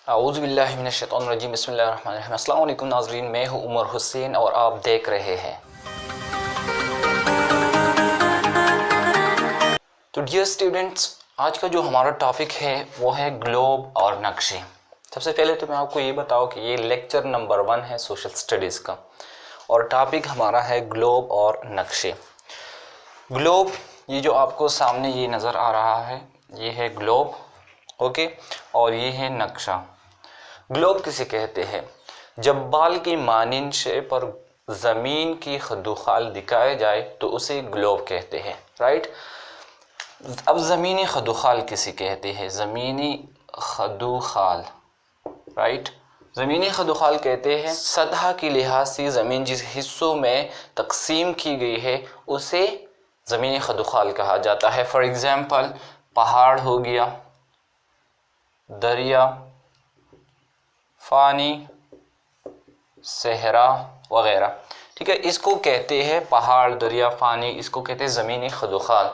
औज़ुबिल्लाहि मिनश्शैतानिर्रजीम बिस्मिल्लाहिर्रहमानिर्रहीम। अस्सलाम वालेकुम नाज़रीन, मैं हूँ उमर हुसैन और आप देख रहे हैं। तो डियर स्टूडेंट्स, आज का जो हमारा टॉपिक है वो है ग्लोब और नक्शे। सबसे पहले तो मैं आपको ये बताऊँ कि ये लेक्चर नंबर 1 है सोशल स्टडीज़ का और टॉपिक हमारा है ग्लोब और नक्शे। ग्लोब, ये जो आपको सामने ये नज़र आ रहा है, ये है ग्लोब, ओके, और ये है नक्शा। ग्लोब किसे कहते हैं? जब बाल की मानिंद शे पर ज़मीन की खदोखाल दिखाए जाए तो उसे ग्लोब कहते हैं, राइट। अब ज़मीनी खदोखाल किसे कहते हैं? ज़मीनी खदोखाल, राइट। ज़मीनी खदोखाल कहते हैं सतह की लिहाज से ज़मीन जिस हिस्सों में तकसीम की गई है उसे ज़मीनी खदोखाल कहा जाता है। फॉर एग्ज़ाम्पल, पहाड़ हो गया, दरिया, पानी, सहरा वगैरह, ठीक है, इसको कहते हैं पहाड़, दरिया, पानी, इसको कहते हैं ज़मीनी खदोखाल।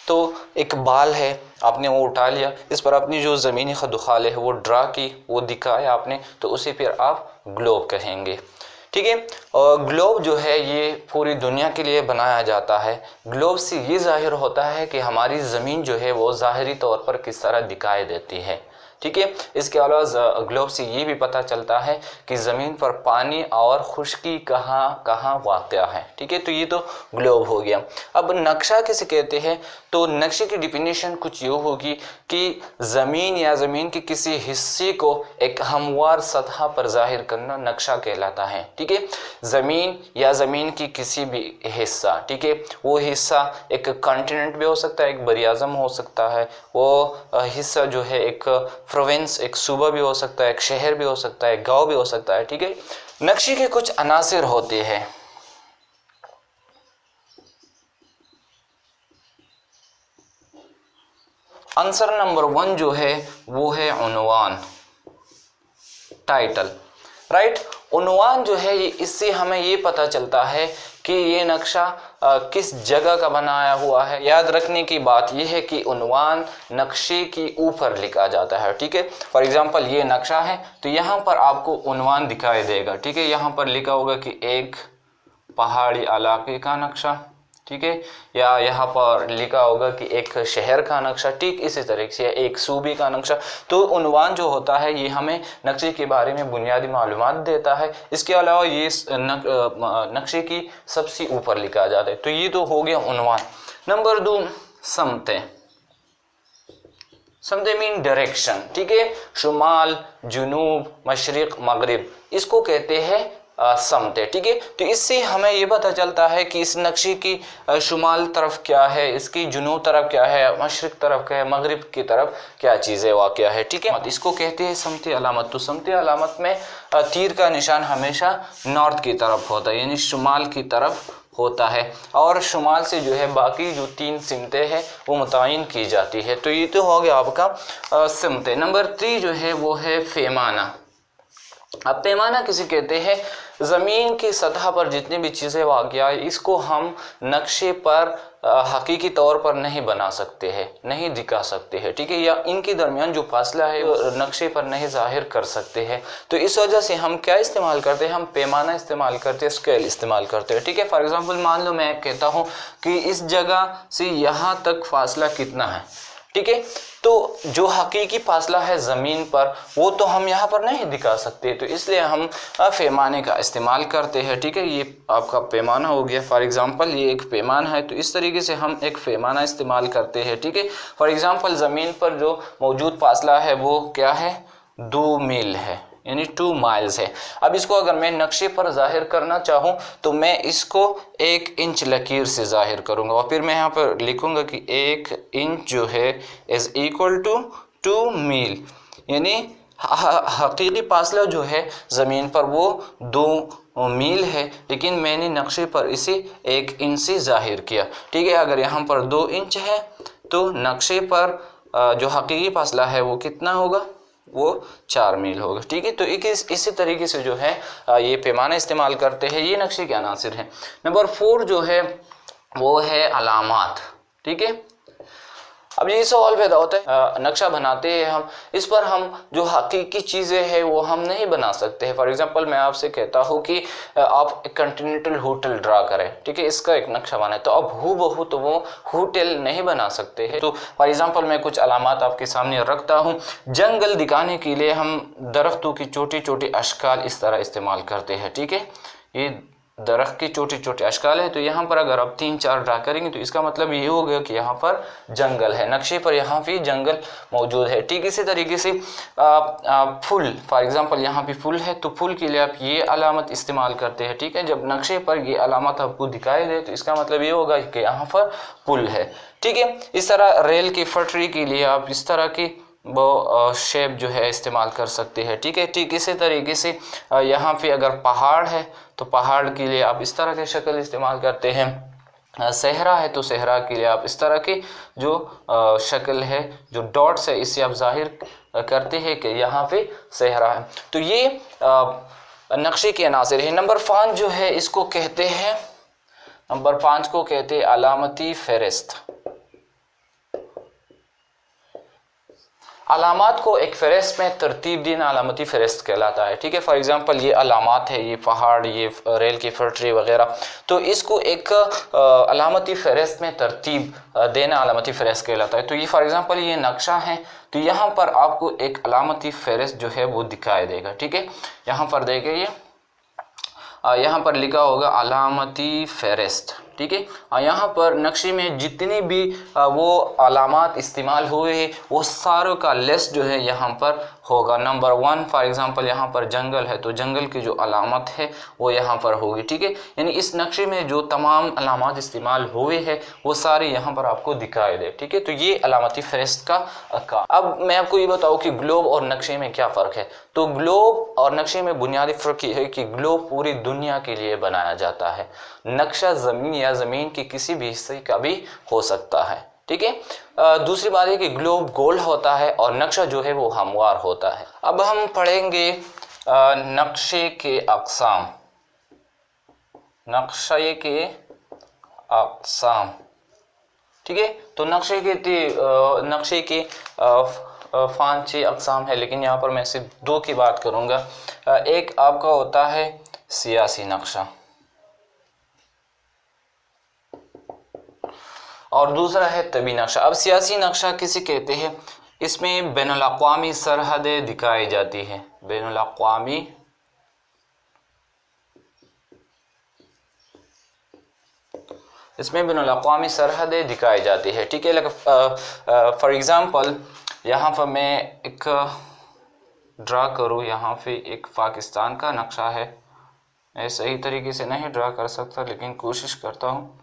तो एक बाल है, आपने वो उठा लिया, इस पर अपनी जो ज़मीनी खदोखाल है वो ड्रा की, वो दिखाया आपने, तो उसे फिर आप ग्लोब कहेंगे, ठीक है। और ग्लोब जो है ये पूरी दुनिया के लिए बनाया जाता है। ग्लोब से ये ज़ाहिर होता है कि हमारी ज़मीन जो है वो ज़ाहिरी तौर पर किस तरह दिखाई देती है, ठीक है। इसके अलावा ग्लोब से ये भी पता चलता है कि ज़मीन पर पानी और खुश्की कहाँ कहाँ वाक़या है, ठीक है। तो ये तो ग्लोब हो गया। अब नक्शा किसे कहते हैं? तो नक्शे की डिफिनीशन कुछ यूँ होगी कि ज़मीन या ज़मीन के किसी हिस्से को एक हमवार सतह पर ज़ाहिर करना नक्शा कहलाता है, ठीक है। ज़मीन या ज़मीन की किसी भी हिस्सा, ठीक है, वो हिस्सा एक कॉन्टिनेंट भी हो सकता है, एक बरियाज़म हो सकता है, वो हिस्सा जो है एक प्रोविंस, एक सूबा भी हो सकता है, एक शहर भी हो सकता है, गांव भी हो सकता है, ठीक है। नक्शे के कुछ अनासिर होते हैं। आंसर नंबर 1 जो है वो है उन्वान, टाइटल, राइट। उन्वान जो है इससे हमें ये पता चलता है कि ये नक्शा किस जगह का बनाया हुआ है। याद रखने की बात यह है कि उन्वान नक्शे के ऊपर लिखा जाता है, ठीक है। फॉर एग्जांपल, ये नक्शा है तो यहाँ पर आपको उन्वान दिखाई देगा, ठीक है। यहाँ पर लिखा होगा कि एक पहाड़ी इलाके का नक्शा, ठीक है, या यहाँ पर लिखा होगा कि एक शहर का नक्शा, ठीक इसी तरीके से एक सूबे का नक्शा। तो उन्वान जो होता है ये हमें नक्शे के बारे में बुनियादी मालूमात देता है। इसके अलावा ये नक्शे की सबसे ऊपर लिखा जाता है। तो ये तो हो गया उन्वान। नंबर 2, समतें। समतें मीन डायरेक्शन, ठीक है। शुमाल, जुनूब, मशरिक, मगरिब, इसको कहते हैं समतें, ठीक है। तो इससे हमें ये पता चलता है कि इस नक्शे की शुमाल तरफ क्या है, इसकी जुनूब तरफ क्या है, मशरिक तरफ क्या है, मगरिब की तरफ क्या चीज़ें वाक़या है, ठीक है। इसको कहते हैं समती अलामत। तो समती अलामत में तीर का निशान हमेशा नॉर्थ की तरफ होता है, यानी शुमाल की तरफ होता है, और शुमाल से जो है बाकी जो 3 सिमतें हैं वो मुतय्यन की जाती है। तो ये तो हो गया आपका सिमतें। नंबर 3 जो है वो है पैमाना। अब पैमाना किसे कहते हैं? ज़मीन की सतह पर जितनी भी चीज़ें वाक़या है इसको हम नक्शे पर हकीकी तौर पर नहीं बना सकते हैं, नहीं दिखा सकते हैं, ठीक है, या इनके दरमियान जो फासला है वो नक्शे पर नहीं ज़ाहिर कर सकते हैं। तो इस वजह से हम क्या इस्तेमाल करते हैं? हम पैमाना इस्तेमाल करते हैं, स्केल इस्तेमाल करते हैं, ठीक है। फॉर एग्ज़ाम्पल, मान लो मैं कहता हूँ कि इस जगह से यहाँ तक फासला कितना है, ठीक है। तो जो हकीकी फासला है ज़मीन पर वो तो हम यहाँ पर नहीं दिखा सकते, तो इसलिए हम पैमाने का इस्तेमाल करते हैं, ठीक है। ये आपका पैमाना हो गया। फॉर एग्ज़ाम्पल, ये एक पैमाना है, तो इस तरीके से हम एक पैमाना इस्तेमाल करते हैं, ठीक है। फॉर एग्ज़ाम्पल, ज़मीन पर जो मौजूद फासला है वो क्या है? 2 मील है, यानी 2 माइल्स है। अब इसको अगर मैं नक्शे पर ज़ाहिर करना चाहूँ तो मैं इसको 1 इंच लकीर से ज़ाहिर करूँगा और फिर मैं यहाँ पर लिखूँगा कि 1 इंच जो है इज़ इक्वल टू 2 मील, यानी हकीकी फासला जो है ज़मीन पर वो 2 मील है, लेकिन मैंने नक्शे पर इसे 1 इंच से ज़ाहिर किया, ठीक है। अगर यहाँ पर 2 इंच है तो नक्शे पर जो हकीकी फासला है वो कितना होगा? वो 4 मील होगा, ठीक है। तो इसी तरीके से जो है ये पैमाना इस्तेमाल करते हैं। ये नक्शे के अनासिर हैं। नंबर 4 जो है वो है अलामात, ठीक है। अब ये सवाल पैदा होता है, नक्शा बनाते हैं हम, इस पर हम जो हकीकी चीज़ें हैं वो हम नहीं बना सकते हैं। फॉर एग्जांपल मैं आपसे कहता हूँ कि आप एक कॉन्टिनेंटल होटल ड्रा करें, ठीक है, इसका एक नक्शा बनाए, तो अब हूबहू तो वो होटल नहीं बना सकते हैं। तो फॉर एग्जांपल मैं कुछ अलामात आपके सामने रखता हूँ। जंगल दिखाने के लिए हम दरख्तों की छोटी छोटी अशकाल इस तरह इस्तेमाल करते हैं, ठीक है, ये दरख्त की छोटे छोटे अशकाल है। तो यहाँ पर अगर आप 3-4 ड्रा करेंगे तो इसका मतलब ये हो गया कि यहाँ पर जंगल है, नक्शे पर यहाँ भी जंगल मौजूद है। ठीक इसी तरीके से फूल, फॉर एग्जांपल यहाँ पे फूल है, तो फूल के लिए आप ये अलामत इस्तेमाल करते हैं, ठीक है। जब नक्शे पर ये अलामत आपको दिखाई दे तो इसका मतलब ये होगा कि यहाँ पर पुल है, ठीक है। इस तरह रेल की पटरी के लिए आप इस तरह की वो शेप जो है इस्तेमाल कर सकते हैं, ठीक है। ठीक इसी तरीके से यहाँ पे अगर पहाड़ है तो पहाड़ के लिए आप इस तरह की शक्ल इस्तेमाल करते हैं। सहरा है तो सहरा के लिए आप इस तरह की जो शक्ल है, जो डॉट्स है, इससे आप जाहिर करते हैं कि यहाँ पे सहरा है। तो ये नक्शे के अनासर है। नंबर 5 जो है इसको कहते हैं, नंबर 5 को कहते हैं अलामती फहरिस्त। अलामात को एक फ़हरिस्त में तरतीब देना अलामती फ़हरिस्त कहलाता है, ठीक है। फॉर एग्जांपल ये अलामात है, ये पहाड़, ये रेल की पटरी वगैरह, तो इसको एक अलामती फ़हरिस्त में तरतीब देना अलामती फ़हरिस्त कहलाता है। तो ये फॉर एग्जांपल ये नक्शा है, तो यहाँ पर आपको एक अलामती फ़हरिस्त जो है वो दिखाई देगा, ठीक है। यहाँ पर देखिए, यहाँ पर लिखा होगा अलामती फ़हरिस्त, ठीक है। यहाँ पर नक्शे में जितनी भी वो अलामात इस्तेमाल हुए हैं वो सारों का लिस्ट जो है यहाँ पर होगा। नंबर 1 फॉर एग्जांपल यहाँ पर जंगल है, तो जंगल की जो अलामत है वो यहाँ पर होगी, ठीक है। यानी इस नक्शे में जो तमाम अलामात इस्तेमाल हुए हैं वो सारे यहाँ पर आपको दिखाई दे, ठीक है। तो ये अलामती फ़हरिस्त का काम। अब मैं आपको ये बताऊँ कि ग्लोब और नक्शे में क्या फ़र्क है। तो ग्लोब और नक्शे में बुनियादी फ़र्क ये है कि ग्लोब पूरी दुनिया के लिए बनाया जाता है, नक्शा ज़मीन या ज़मीन के किसी भी हिस्से का भी हो सकता है, ठीक है। दूसरी बात है कि ग्लोब गोल होता है और नक्शा जो है वो हमवार होता है। अब हम पढ़ेंगे नक्शे के अक़साम, नक्शे के अक़साम, ठीक है। तो नक्शे के 5-6 अक़साम है, लेकिन यहाँ पर मैं सिर्फ 2 की बात करूँगा। एक आपका होता है सियासी नक्शा और दूसरा है तबी नक्शा। अब सियासी नक्शा किसे कहते हैं, इसमें बैनुल-अक़वामी सरहदें दिखाई जाती हैं, बैनुल-अक़वामी इसमें बैनुल-अक़वामी सरहदें दिखाई जाती है, ठीक है। फॉर एग्ज़ाम्पल यहाँ पर मैं एक ड्रा करूँ, यहाँ पे एक पाकिस्तान का नक्शा है, मैं सही तरीके से नहीं ड्रा कर सकता लेकिन कोशिश करता हूँ।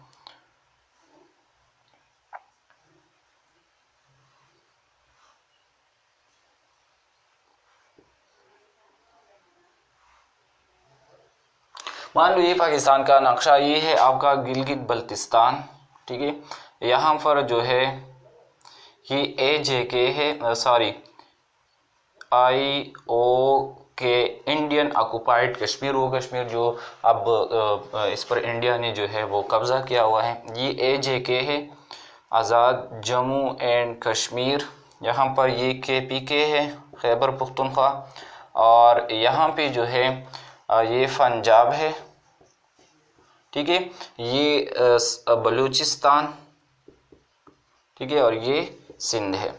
मान लो ये पाकिस्तान का नक्शा, ये है आपका गिलगित बल्तिस्तान, ठीक है। यहाँ पर जो है ये AJK है, sorry IOK, Indian occupied Kashmir, वो कश्मीर जो अब इस पर इंडिया ने जो है वो कब्ज़ा किया हुआ है। ये AJK है, आज़ाद जम्मू एंड कश्मीर। यहाँ पर ये KPK है, खैबर पख्तूनख्वा, और यहाँ पे जो है ये पंजाब है, ठीक है। ये बलूचिस्तान, ठीक है, और ये सिंध है।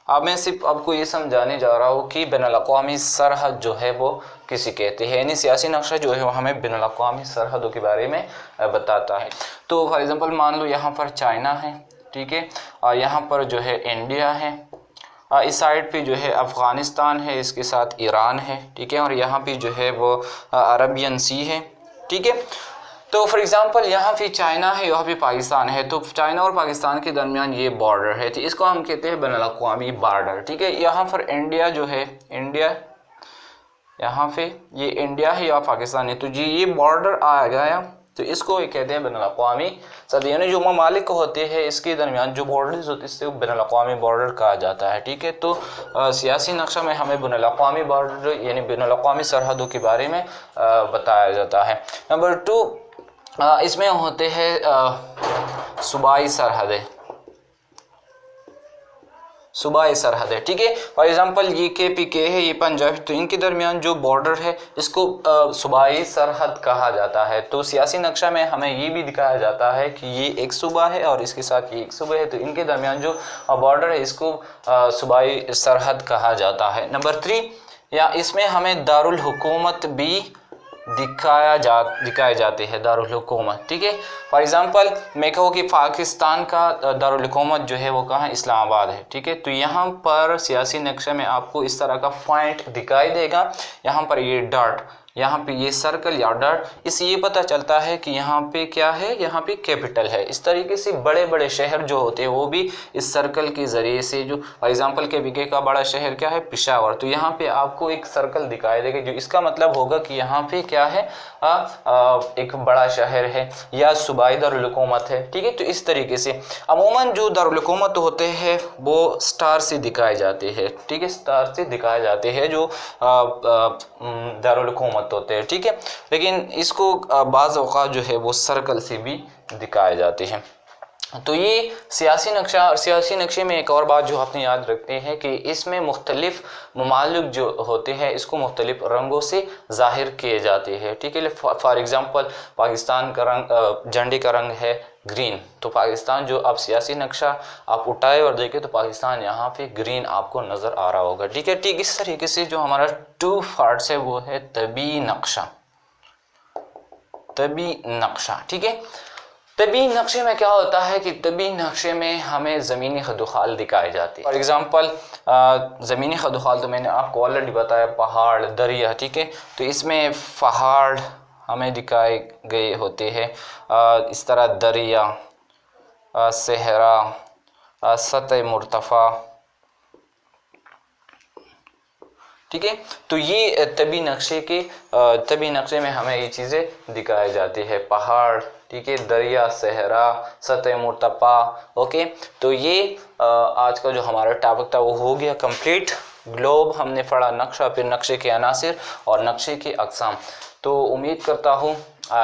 अब मैं सिर्फ आपको ये समझाने जा रहा हूँ कि बैनुल-अक़वामी सरहद जो है वो किसे कहते हैं, यानी सियासी नक्शा जो है वो हमें बैनुल-अक़वामी सरहदों के बारे में बताता है। तो फॉर एग्जांपल मान लो यहाँ पर चाइना है, ठीक है, और यहाँ पर जो है इंडिया है, इस साइड पे जो है अफ़गानिस्तान है, इसके साथ ईरान है, ठीक है, और यहाँ पे जो है वो अरबियन सी है, ठीक है। तो फॉर एग्जांपल यहाँ पे चाइना है, यहाँ पे पाकिस्तान है, तो चाइना और पाकिस्तान के दरमियान ये बॉर्डर है, तो इसको हम कहते हैं बैनुल-अक़वामी बॉर्डर, ठीक है। यहाँ पर इंडिया जो है, इंडिया यहाँ पे ये इंडिया है या पाकिस्तान है, तो जी ये बॉर्डर आ गया, तो इसको ये कहते हैं बैनुल-अक़वामी सरहद, यानी जो ममालिक होते हैं इसके दरमियान जो बॉर्डर्स होते हैं इससे बैनुल-अक़वामी बॉर्डर कहा जाता है, ठीक है। तो सियासी नक्शा में हमें बैनुल-अक़वामी बॉर्डर यानी बैनुल-अक़वामी सरहदों के बारे में बताया जाता है। नंबर 2 इसमें होते हैं सूबाई सरहदें, सूबाई सरहद है, ठीक है। फॉर एग्जांपल ये KPK है, ये पंजाब, तो इनके दरमियान जो बॉर्डर है इसको सूबाई सरहद कहा जाता है। तो सियासी नक्शा में हमें ये भी दिखाया जाता है कि ये एक सूबा है और इसके साथ ये एक सूबा है, तो इनके दरमियान जो बॉर्डर है इसको सूबाई सरहद कहा जाता है। नंबर 3, या इसमें हमें दारुल हुकूमत भी दिखाए जाते हैं, दारुल हुकूमत, ठीक है। फॉर एग्जांपल मैं कहूँ कि पाकिस्तान का दारुल हुकूमत जो है वो कहाँ है, इस्लामाबाद है, ठीक है। तो यहाँ पर सियासी नक्शे में आपको इस तरह का पॉइंट दिखाई देगा, यहाँ पर ये डॉट, यहाँ पे ये सर्कल या डॉट, इससे ये पता चलता है कि यहाँ पे क्या है, यहाँ पे कैपिटल है। इस तरीके से बड़े बड़े शहर जो होते हैं वो भी इस सर्कल के ज़रिए से, जो फॉर एग्जांपल KPK का बड़ा शहर क्या है, पेशावर, तो यहाँ पे आपको एक सर्कल दिखाई देगा, जो इसका मतलब होगा कि यहाँ पे क्या है, एक बड़ा शहर है या सूबाई दारुल हुकूमत है, ठीक है। तो इस तरीके से अमूमन जो दारुल हुकूमत होते हैं वो स्टार से दिखाए जाते हैं, ठीक है, स्टार से दिखाए जाते हैं जो दारुल हुकूमत होते हैं, ठीक है। लेकिन इसको बाज़ औक़ात जो है वो सर्कल से भी दिखाए जाते हैं। तो ये सियासी नक्शा, और सियासी नक्शे में एक और बात जो आपने याद रखते हैं कि इसमें मुख्तलिफ ममालिक जो होते हैं इसको मुख्तलिफ रंगों से ज़ाहिर किए जाते हैं, ठीक है। फॉर एग्ज़ाम्पल पाकिस्तान का रंग, झंडे का रंग है ग्रीन, तो पाकिस्तान जो आप सियासी नक्शा आप उठाए और देखें तो पाकिस्तान यहाँ पे ग्रीन आपको नज़र आ रहा होगा, ठीक है। ठीक इस तरीके से जो हमारा 2 पार्ट्स है वो है तबी नक्शा, तबी नक्शा, ठीक है। तबी नक्शे में क्या होता है कि तबी नक्शे में हमें ज़मीनी खदोखाल दिखाए जाते हैं। फॉर एग्ज़ाम्पल ज़मीनी खदोखाल तो मैंने आपको ऑलरेडी बताया, पहाड़, दरिया, ठीक है। तो इसमें पहाड़ हमें दिखाए गए होते हैं, इस तरह दरिया, सहरा, सतह मुर्तफ़ा, ठीक है। तो ये तबी नक्शे में हमें ये चीज़ें दिखाई जाती है, पहाड़, ठीक है, दरिया, सहरा, सतह मुर्तफ़ा, ओके। तो ये आज का जो हमारा टॉपिक था वो हो गया कंप्लीट। ग्लोब हमने पढ़ा, नक्शा, फिर नक्शे के अनासिर और नक्शे के अक़साम। तो उम्मीद करता हूँ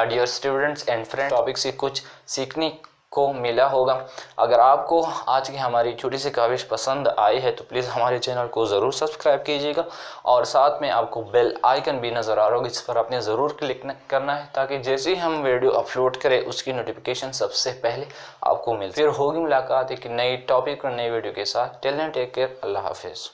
dear students and friend topic से कुछ सीखने को मिला होगा। अगर आपको आज की हमारी छोटी सी काविश पसंद आई है तो प्लीज़ हमारे चैनल को ज़रूर सब्सक्राइब कीजिएगा, और साथ में आपको बेल आइकन भी नज़र आ रहा होगा, जिस पर आपने ज़रूर क्लिक करना है, ताकि जैसे ही हम वीडियो अपलोड करें उसकी नोटिफिकेशन सबसे पहले आपको मिले। फिर होगी मुलाकात एक नई टॉपिक और नई वीडियो के साथ। टिल देन टेक केयर, अल्लाह हाफिज़।